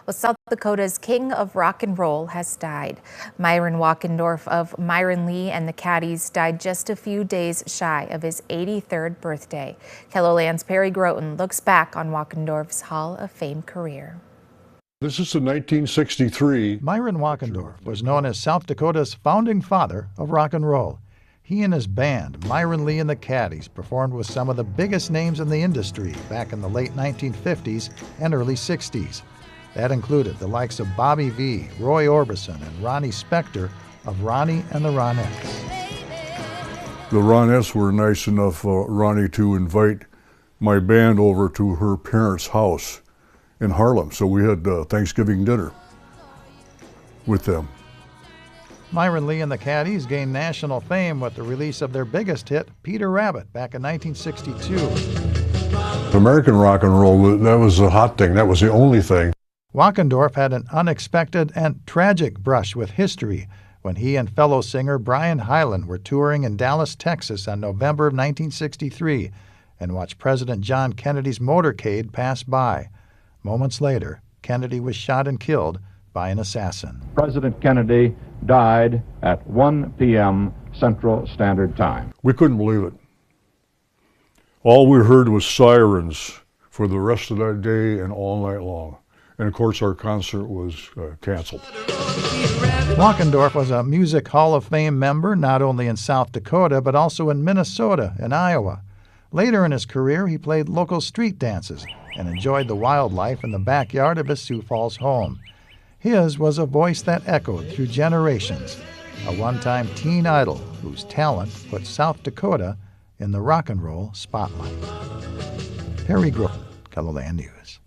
Well, South Dakota's king of rock and roll has died. Myron Wackendorf of Myron Lee and the Caddies died just a few days shy of his 83rd birthday. KELOLAND's Perry Groten looks back on Wackendorf's Hall of Fame career. This is in 1963. Myron Wackendorf was known as South Dakota's founding father of rock and roll. He and his band, Myron Lee and the Caddies, performed with some of the biggest names in the industry back in the late 1950s and early 60s. That included the likes of Bobby Vee, Roy Orbison, and Ronnie Spector of Ronnie and the Ronettes. The Ronettes were nice enough, Ronnie, to invite my band over to her parents' house in Harlem. So we had Thanksgiving dinner with them. Myron Lee and the Caddies gained national fame with the release of their biggest hit, Peter Rabbit, back in 1962. American rock and roll, that was a hot thing. That was the only thing. Wackendorf had an unexpected and tragic brush with history when he and fellow singer Brian Hyland were touring in Dallas, Texas on November of 1963 and watched President John Kennedy's motorcade pass by. Moments later, Kennedy was shot and killed by an assassin. President Kennedy died at 1 p.m. Central Standard Time. We couldn't believe it. All we heard was sirens for the rest of that day and all night long. And of course, our concert was canceled. Wackendorf was a Music Hall of Fame member not only in South Dakota, but also in Minnesota and Iowa. Later in his career, he played local street dances and enjoyed the wildlife in the backyard of his Sioux Falls home. His was a voice that echoed through generations, a one-time teen idol whose talent put South Dakota in the rock and roll spotlight. Perry Groten, KELOLAND News.